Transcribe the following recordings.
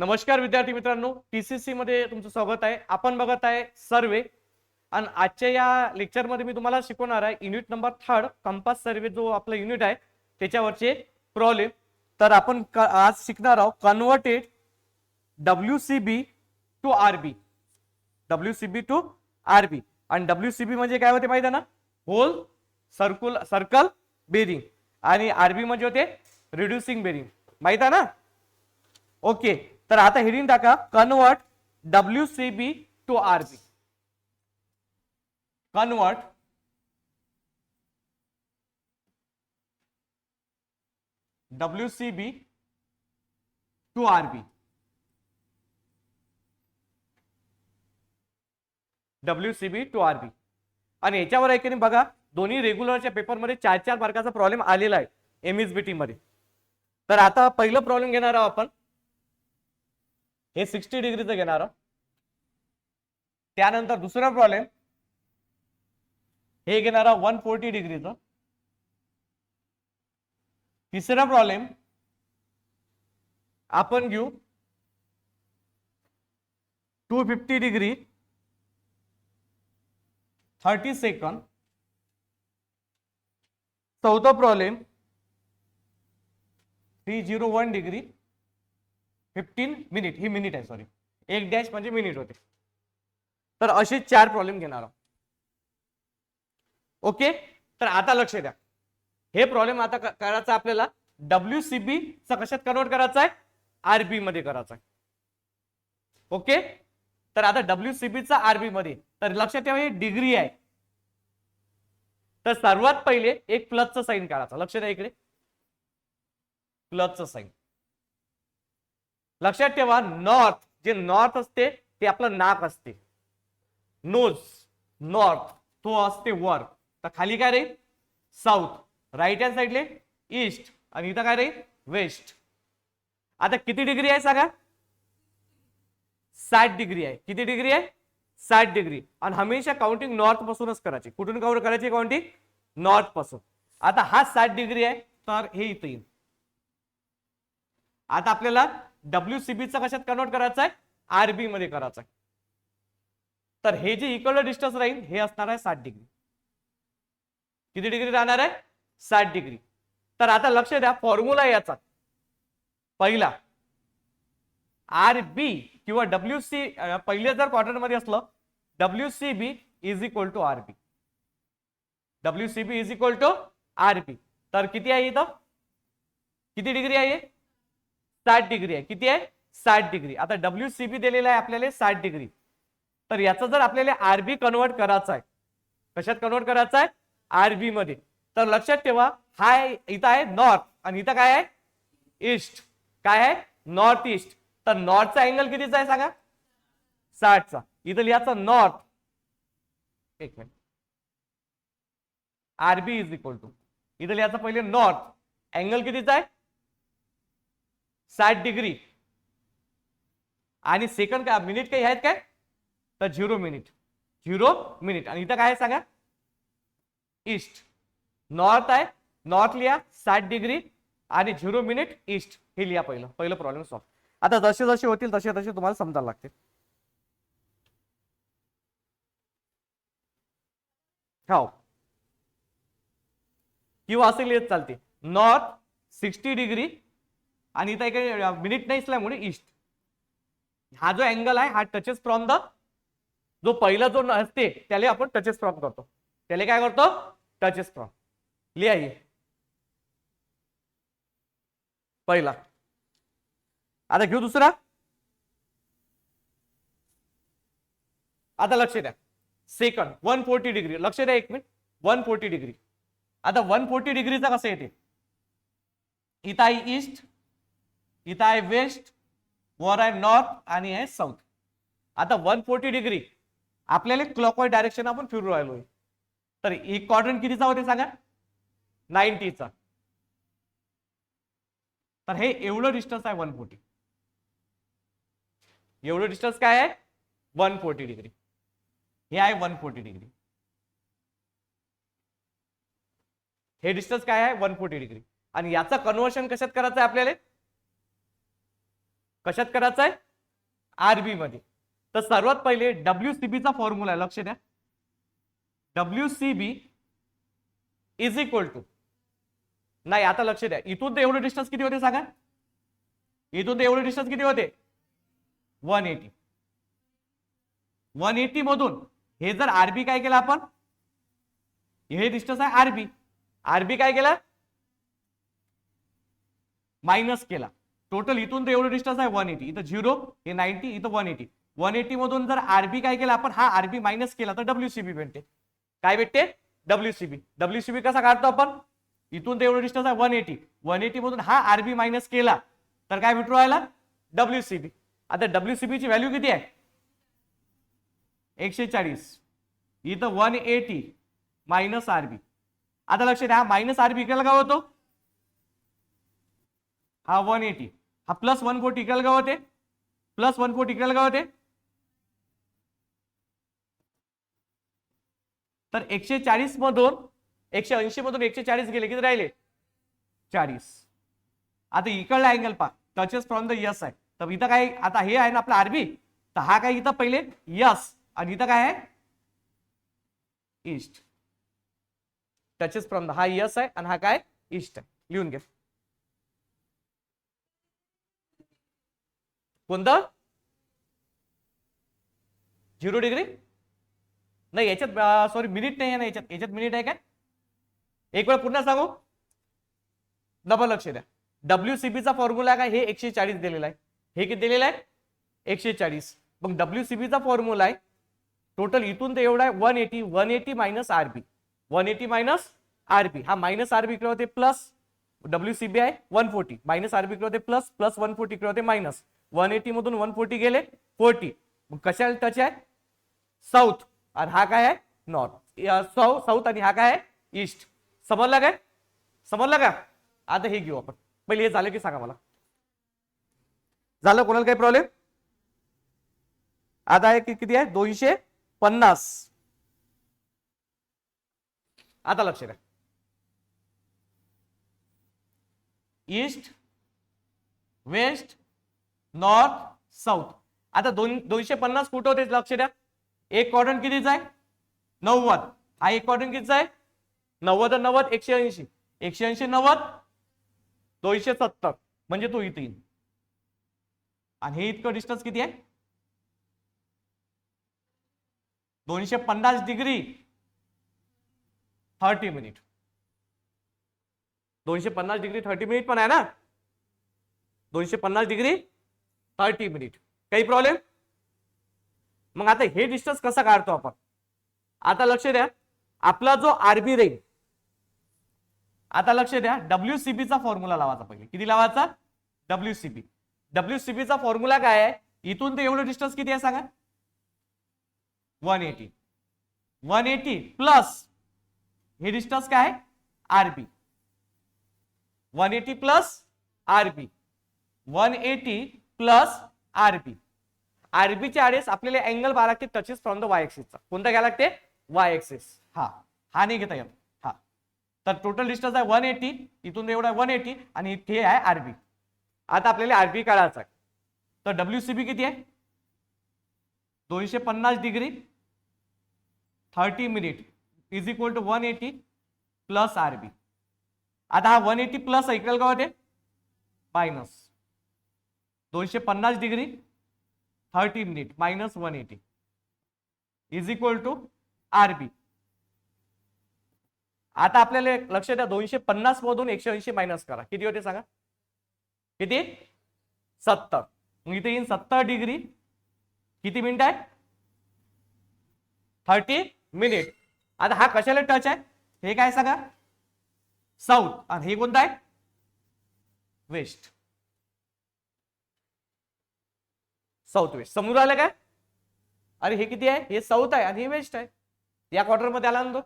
नमस्कार विद्यार्थी मित्रांनो, टीसीसी मध्ये तुमचं स्वागत आहे. आपण बघत आहे सर्वे आणि आजच्या या लेक्चर मध्ये मी तुम्हाला शिकवणार आहे युनिट नंबर 3 कंपास सर्वे जो आपला युनिट आहे त्याच्यावरचे प्रॉब्लेम. तर आपण आज शिकणार आहोत converted WCB to RB. WCB to RB आणि WCB म्हणजे काय होते माहिती आहे ना, होल सर्कल बेरिंग आणि RB म्हणजे होते रिड्युसिंग बेरिंग. माहित आहे ना? ओके, तर आता हेडिंग टाका convert WCB to RB. Convert WCB to RB. WCB to RB आणि याच्यावर आहे की नाही बघा, दोन्ही रेग्युलरच्या पेपरमध्ये 4-4 मार्काचा प्रॉब्लेम आलेला आहे MSBT मध्ये. तर आता पहिलं प्रॉब्लेम घेणार आहोत आपण, हे 60 डिग्रीचं घेणार आहोत. त्यानंतर दुसरा प्रॉब्लेम हे घेणार आहोत 140 डिग्रीचं. तिसरा प्रॉब्लेम आपण घेऊ 250 डिग्री 30 सेकंड. चौथा प्रॉब्लेम 301 डिग्री 15 मिनिट. ही मिनिट आहे, सॉरी, एक डॅश म्हणजे मिनिट होते. तर असे 4 प्रॉब्लेम घेणार आहोत. ओके, तर आता लक्ष द्या, हे प्रॉब्लेम आता करायचा आपल्याला WCB चा कशात कन्वर्ट करायचा आहे, RB मध्ये करायचा आहे. ओके, तर आता WCB चा RB मध्ये, तर लक्षात ठेवा हे डिग्री आहे. तर सर्वात पहिले एक प्लसचं साइन काढायचं. लक्ष द्या इकडे, प्लसचं साइन. लक्षात ठेवा नॉर्थ, जे नॉर्थ असते ते आपलं नाक असते, नोज. नॉर्थ तो असते वर, तर खाली काय राहील साऊथ. राईट हँड साइडले ईस्ट आणि इथं काय राहील वेस्ट. आता किती डिग्री आहे सांगा? 60 डिग्री आहे. किती डिग्री आहे? 60 डिग्री. आणि हमेशा काउंटिंग नॉर्थ पासूनच करायची. कुठून काउंट करायची काउंटिंग? नॉर्थ पासून. आता हा 60 डिग्री आहे, तर हे इथं येईल. आता आपल्याला WCB चा कशात कन्वर्ट करायचा आहे? RB मध्ये करायचा आहे. तर हे जे इक्वल डिस्टन्स राहील हे असणार आहे 60 डिग्री. किती डिग्री राहणार आहे? 60 डिग्री. तर आता लक्ष द्या, फॉर्म्युला याचा पहिला RB किंवा WC पहिले जर क्वाड्रंट मध्ये असलं WCB is equal to RB. WCB is equal to RB. तर किती आहे इथं? किती डिग्री आहे? 60 डिग्री आहे. किती आहे? 60 डिग्री. आता WCB दिलेला आहे आपल्याला 60 डिग्री. तर याचा जर आपल्याला RB कन्वर्ट करायचा आहे, कशात कन्वर्ट करायचा आहे? RB मध्ये. तर लक्षात ठेवा हा इथं आहे नॉर्थ आणि इथं काय आहे? ईस्ट. काय आहे? North east. तर नॉर्थचा अँगल कितीचा आहे सांगा? 60 चा. इथं लिहायचं नॉर्थ. एक minute, RB is equal to, इथं लिहायचं पहिले नॉर्थ. अँगल कितीचा आहे? 60 डिग्री. आणि सेकंड काय मिनिट काही आहेत काय? तर 0 मिनिट. 0 मिनिट. आणि इथं काय आहे सांगा? ईस्ट. नॉर्थ आहे, नॉर्थ लिहा 60 डिग्री आणि 0 मिनिट ईस्ट. हे लिहा पहिलं प्रॉब्लेम सॉल्व. आता जसे जसे होतील तसे तसे तुम्हाला समजायला लागते. हो, किंवा असं लिहित चालते नॉर्थ 60 डिग्री आणि इथं काही मिनिट नाही असल्यामुळे ईस्ट. हा जो अँगल आहे हा टचेस फ्रॉम द, जो पहिला जो असते त्याला आपण टचेस फ्रॉम करतो. त्याला काय करतो? Touches from. लिहा हे पहिला. आता घेऊ दुसरा. आता लक्ष द्या, सेकंड 140 डिग्री. लक्ष द्या एक मिनिट, 140 डिग्री. आता 140 डिग्रीचा कसं येते? इथं आहे ईस्ट, इथं आहे वेस्ट, वर आहे नॉर्थ आणि आहे साऊथ. आता 140 डिग्री आपल्याला क्लॉकवाईज डायरेक्शन आपण फिरू राहिलोय. तर एक क्वाड्रंट कितीचा होते सांगा? 90 चा. तर हे एवढं डिस्टन्स आहे 140. एवढं डिस्टन्स काय आहे? 140 डिग्री. हे आहे 140 डिग्री. हे डिस्टन्स काय आहे? 140 डिग्री. आणि याचा कन्वर्शन कशात करायचं आहे आपल्याला? कशात करायचं आहे? आरबी मध्ये. तर सर्वात पहिले डब्ल्यूसीबी चा फॉर्म्युला आहे, लक्ष द्या. डब्ल्यूसीबी इज इक्वल टू, नाही आता लक्ष द्या, इथून ते एवढे डिस्टन्स किती होते सांगा? इथून ते एवढे डिस्टन्स किती होते? 180. 180 मधून हे जर आरबी काय केलं आपण, हे डिस्टन्स आहे आरबी, आरबी काय केला? मायनस केला. टोटल इथून तर एवढं डिस्टन्स आहे 180, इथं 0, हे 90, इथं 180. 180 मधून जर आरबी काय केला आपण, हा आरबी मायनस केला तर डब्ल्यूसीबी भेटते. काय भेटते? डब्ल्यूसीबी. डब्ल्यूसीबी कसा काढतो आपण? इथून तर एवढं डिस्टन्स आहे 180, 180 मधून हा आरबी मायनस केला तर काय भेटू राहिला? डब्ल्यूसीबी. आता डब्ल्यूसीबी ची व्हॅल्यू किती आहे? 140. इथं 180 मायनस आरबी. आता लक्ष द्या, हा मायनस आरबी इकडे काय होतो? हा 180, हा प्लस 140 इकडे काय होते? प्लस 140 इकडे काय होते? तर 140 मधून 180 मधून 140 गेले, किती राहिले? 40. आता इकडला अँगल पहा, टचेस फ्रॉम द यस आहे. तर इथं काय, आता हे आहे ना आपला आरबी, तर हा काय इथं पहिले यस आणि इथं काय आहे? ईस्ट. टचेस फ्रॉम द, हा यस आहे आणि हा काय? ईस्ट आहे. लिहून घ्या. कोणतं? 0 डिग्री नाही याच्यात, सॉरी मिनिट नाही आहे ना याच्यात. याच्यात मिनिट आहे काय? एक वेळ पुन्हा सांगू, डबल लक्ष द्या. डब्ल्यूसीबी चा फॉर्म्युला काय? हे 140 दिलेला आहे, हे किती दिलेलं आहे? 140. मग डब्ल्यूसीबी चा फॉर्म्युला आहे टोटल इथून ते एवढा आहे 180, 180 मायनस आरबी, 180 मायनस आरबी. हा मायनस आरबी इकडे होते प्लस, डब्ल्यूसीबी आहे 140, मायनस आरबी इकडे होते प्लस, प्लस 140 इकडे होते मायनस. 180 मधून 140 गेले 40. मग कशाला टच आहे? साऊथ. आणि हा काय आहे? नॉर्थ. साऊथ आणि हा काय आहे? ईस्ट. समजला काय? समजला का? आता हे घेऊ आपण. पहिले हे झालं की सांगा मला. झालं? कोणाला काही प्रॉब्लेम? आता आहे किती आहे? 250. आता लक्ष द्या, ईस्ट, वेस्ट, नॉर्थ, साऊथ. आता 250 कुठं होते? लक्ष द्या, एक क्वाड्रंट कितीचा आहे? 90. हा एक क्वाड्रंट कितीचा आहे? 90 90 180, 180 90 270, म्हणजे तो इथे येईल. आणि हे इतकं डिस्टन्स किती आहे? 250 डिग्री 30 मिनिट. 250 डिग्री 30 मिनिट पण आहे ना? 250 डिग्री 30 मिनिट. काही प्रॉब्लेम? मग आता हे डिस्टन्स कसा काढतो आपण? आता लक्ष द्या, आपला जो आरबी राहील, आता लक्ष द्या, डब्ल्यूसीबी चा फॉर्म्युला लावायचा पहिले. किती लावायचा? डब्ल्यूसीबी. डब्ल्यूसीबी चा फॉर्म्युला काय आहे? इथून ते एवढं डिस्टन्स किती आहे सांगा? 180. 180 प्लस हे डिस्टन्स काय आहे? RB. 180 plus RB, 180 plus RB. आरबीच्या आडेस आपल्याला अँगल पाहा लागते टचेस फ्रॉम द वाय ऍक्सिसचा. कोणता घ्यायला लागते? Y axis. हा हा नाही घेता येत. हा, तर टोटल डिस्टन्स आहे 180, इथून एवढा 180 आणि इथे आहे आरबी. आता आपल्याला आरबी काढायचा आहे. तर डब्ल्यूसीबी किती आहे? 250 degree 30 minute is equal to 180 plus R B. आता हा 180 प्लस इक्वल काय होते? Minus 250 degree 30 minute minus 180 is equal to R B. आता आपल्याला लक्ष द्या, 250 मधून 180 मायनस करा, किती होते सांगा? किती? 70. मग इथे येईन 70 डिग्री किती मिनिट आहे? 30 मिनिट. आता हा कशाला टच आहे? हे काय सांगा? साऊथ. आणि हे कोणतं आहे? वेस्ट. South west. समोर आलं काय? अरे हे किती आहे? हे साऊथ आहे आणि हे वेस्ट आहे. या क्वार्टर मध्ये आला ना तो.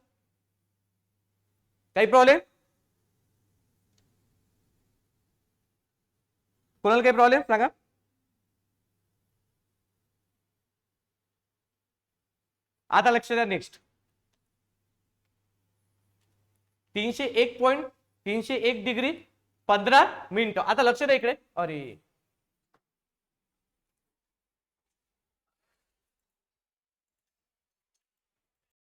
काही प्रॉब्लेम? कोणाला काही प्रॉब्लेम सांगा? आता लक्ष द्या, नेक्स्ट 301 डिग्री 15 मिनिट. आता लक्ष द्या इकडे. अरे